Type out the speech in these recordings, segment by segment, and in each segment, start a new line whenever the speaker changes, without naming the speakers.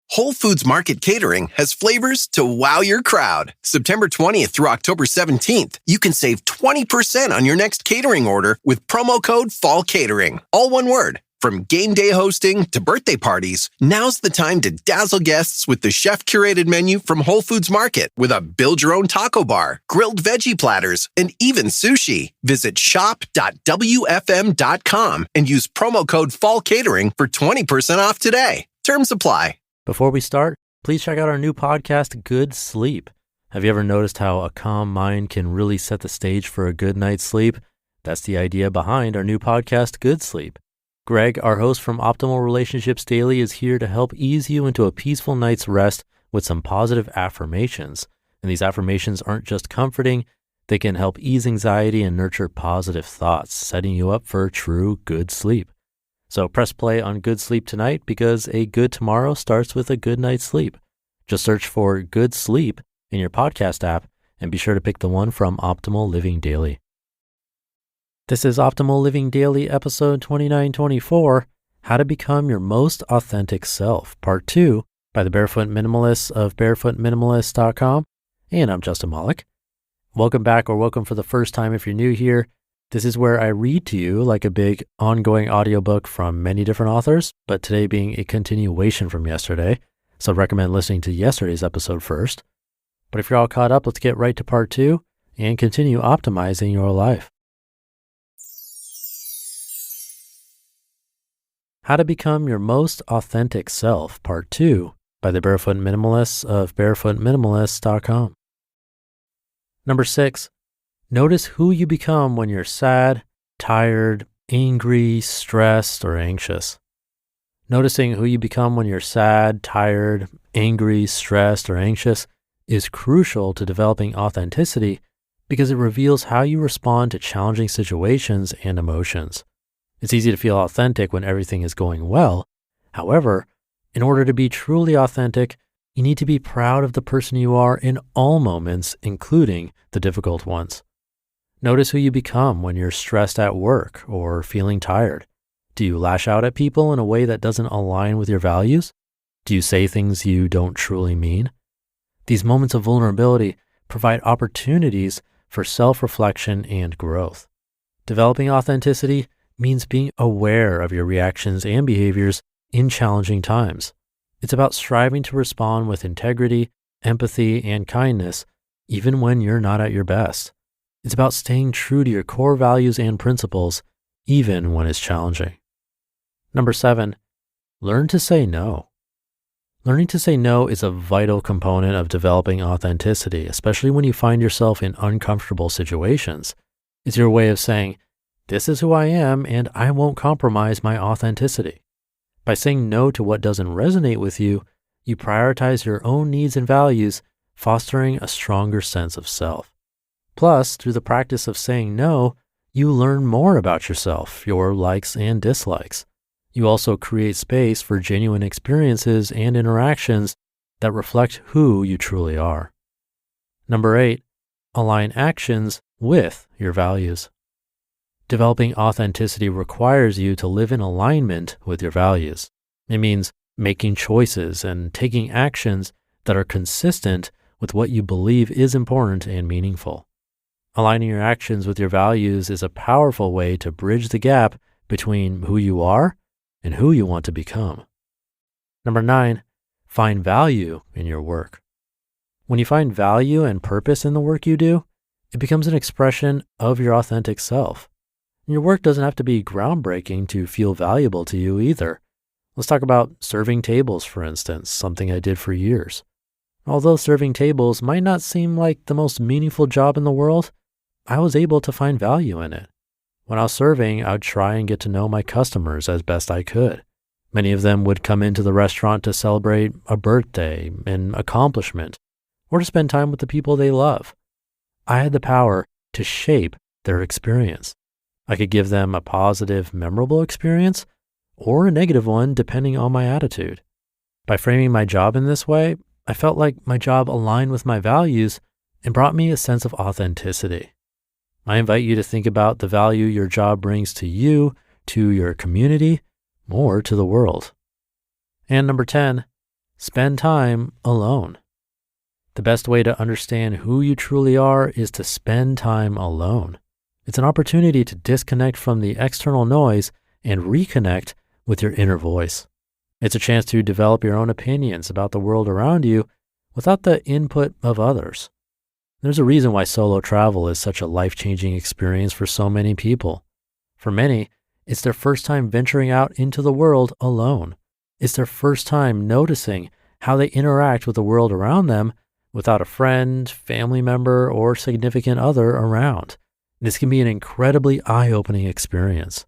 Whole Foods Market Catering has flavors to wow your crowd. September 20th through October 17th, you can save 20% on your next catering order with promo code Fall Catering. All one word. From game day hosting to birthday parties, now's the time to dazzle guests with the chef-curated menu from Whole Foods Market with a build-your-own taco bar, grilled veggie platters, and even sushi. Visit shop.wfm.com and use promo code Fall Catering for 20% off today. Terms apply.
Before we start, please check out our new podcast, Good Sleep. Have you ever noticed how a calm mind can really set the stage for a good night's sleep? That's the idea behind our new podcast, Good Sleep. Greg, our host from Optimal Relationships Daily, is here to help ease you into a peaceful night's rest with some positive affirmations. And these affirmations aren't just comforting, they can help ease anxiety and nurture positive thoughts, setting you up for true good sleep. So press play on Good Sleep tonight because a good tomorrow starts with a good night's sleep. Just search for Good Sleep in your podcast app and be sure to pick the one from Optimal Living Daily. This is Optimal Living Daily, episode 2924, How to Become Your Most Authentic Self, Part 2, by the Barefoot Minimalists of barefootminimalists.com. And I'm Justin Malik. Welcome back, or welcome for the first time if you're new here. This is where I read to you like a big ongoing audiobook from many different authors, but today being a continuation from yesterday, so I'd recommend listening to yesterday's episode first. But if you're all caught up, let's get right to part 2 and continue optimizing your life. How to Become Your Most Authentic Self, Part 2, by the Barefoot Minimalists of barefootminimalists.com. Number 6. Notice who you become when you're sad, tired, angry, stressed, or anxious. Noticing who you become when you're sad, tired, angry, stressed, or anxious is crucial to developing authenticity because it reveals how you respond to challenging situations and emotions. It's easy to feel authentic when everything is going well. However, in order to be truly authentic, you need to be proud of the person you are in all moments, including the difficult ones. Notice who you become when you're stressed at work or feeling tired. Do you lash out at people in a way that doesn't align with your values? Do you say things you don't truly mean? These moments of vulnerability provide opportunities for self-reflection and growth. Developing authenticity means being aware of your reactions and behaviors in challenging times. It's about striving to respond with integrity, empathy, and kindness, even when you're not at your best. It's about staying true to your core values and principles, even when it's challenging. Number 7, learn to say no. Learning to say no is a vital component of developing authenticity, especially when you find yourself in uncomfortable situations. It's your way of saying, this is who I am and I won't compromise my authenticity. By saying no to what doesn't resonate with you, you prioritize your own needs and values, fostering a stronger sense of self. Plus, through the practice of saying no, you learn more about yourself, your likes and dislikes. You also create space for genuine experiences and interactions that reflect who you truly are. Number 8, align actions with your values. Developing authenticity requires you to live in alignment with your values. It means making choices and taking actions that are consistent with what you believe is important and meaningful. Aligning your actions with your values is a powerful way to bridge the gap between who you are and who you want to become. Number 9, find value in your work. When you find value and purpose in the work you do, it becomes an expression of your authentic self. And your work doesn't have to be groundbreaking to feel valuable to you either. Let's talk about serving tables, for instance, something I did for years. Although serving tables might not seem like the most meaningful job in the world, I was able to find value in it. When I was serving, I would try and get to know my customers as best I could. Many of them would come into the restaurant to celebrate a birthday, an accomplishment, or to spend time with the people they love. I had the power to shape their experience. I could give them a positive, memorable experience or a negative one depending on my attitude. By framing my job in this way, I felt like my job aligned with my values and brought me a sense of authenticity. I invite you to think about the value your job brings to you, to your community, or to the world. And number 10, spend time alone. The best way to understand who you truly are is to spend time alone. It's an opportunity to disconnect from the external noise and reconnect with your inner voice. It's a chance to develop your own opinions about the world around you without the input of others. There's a reason why solo travel is such a life-changing experience for so many people. For many, it's their first time venturing out into the world alone. It's their first time noticing how they interact with the world around them without a friend, family member, or significant other around. This can be an incredibly eye-opening experience.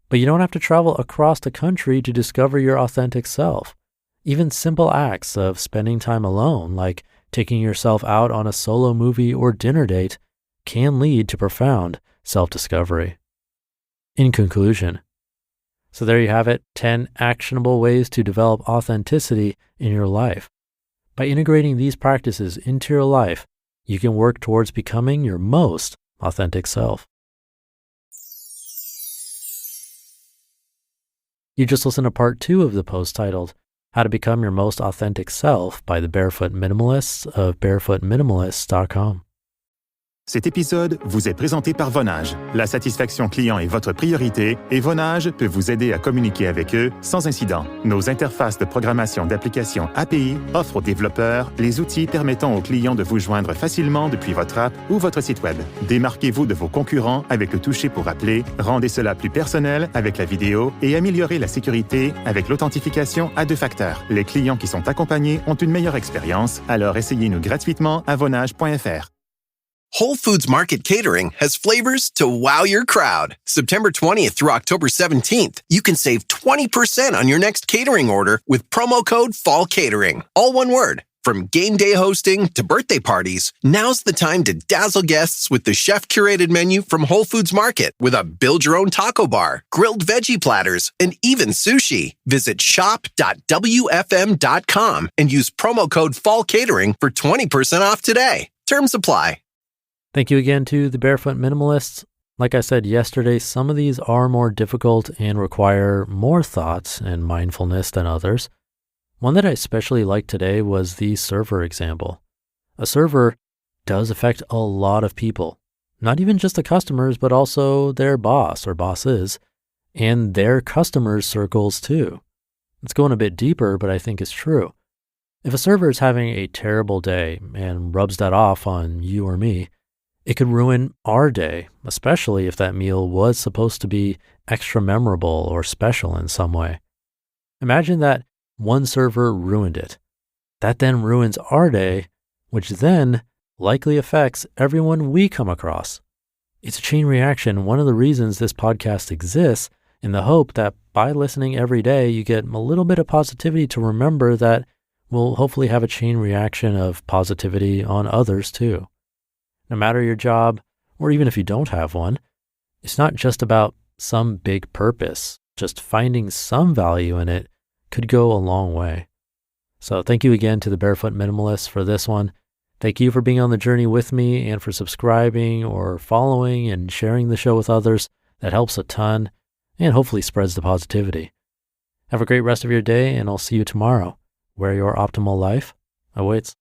But you don't have to travel across the country to discover your authentic self. Even simple acts of spending time alone, like taking yourself out on a solo movie or dinner date, can lead to profound self-discovery. In conclusion, so there you have it, 10 actionable ways to develop authenticity in your life. By integrating these practices into your life, you can work towards becoming your most authentic self. You just listened to part 2 of the post titled, How to Become Your Most Authentic Self by the Barefoot Minimalists of barefootminimalists.com.
Cet épisode vous est présenté par Vonage. La satisfaction client est votre priorité et Vonage peut vous aider à communiquer avec eux sans incident. Nos interfaces de programmation d'applications API offrent aux développeurs les outils permettant aux clients de vous joindre facilement depuis votre app ou votre site web. Démarquez-vous de vos concurrents avec le toucher pour appeler, rendez cela plus personnel avec la vidéo et améliorez la sécurité avec l'authentification à 2 facteurs. Les clients qui sont accompagnés ont une meilleure expérience, alors essayez-nous gratuitement à vonage.fr.
Whole Foods Market Catering has flavors to wow your crowd. September 20th through October 17th, you can save 20% on your next catering order with promo code Fall Catering. All one word. From game day hosting to birthday parties, now's the time to dazzle guests with the chef-curated menu from Whole Foods Market with a build-your-own taco bar, grilled veggie platters, and even sushi. Visit shop.wfm.com and use promo code Fall Catering for 20% off today. Terms apply.
Thank you again to the Barefoot Minimalists. Like I said yesterday, some of these are more difficult and require more thought and mindfulness than others. One that I especially liked today was the server example. A server does affect a lot of people, not even just the customers, but also their boss or bosses and their customers' circles too. It's going a bit deeper, but I think it's true. If a server is having a terrible day and rubs that off on you or me, it could ruin our day, especially if that meal was supposed to be extra memorable or special in some way. Imagine that one server ruined it. That then ruins our day, which then likely affects everyone we come across. It's a chain reaction. One of the reasons this podcast exists, in the hope that by listening every day, you get a little bit of positivity to remember that we'll hopefully have a chain reaction of positivity on others too. No matter your job, or even if you don't have one, it's not just about some big purpose. Just finding some value in it could go a long way. So thank you again to the Barefoot Minimalists for this one. Thank you for being on the journey with me and for subscribing or following and sharing the show with others. That helps a ton and hopefully spreads the positivity. Have a great rest of your day, and I'll see you tomorrow, where your optimal life awaits.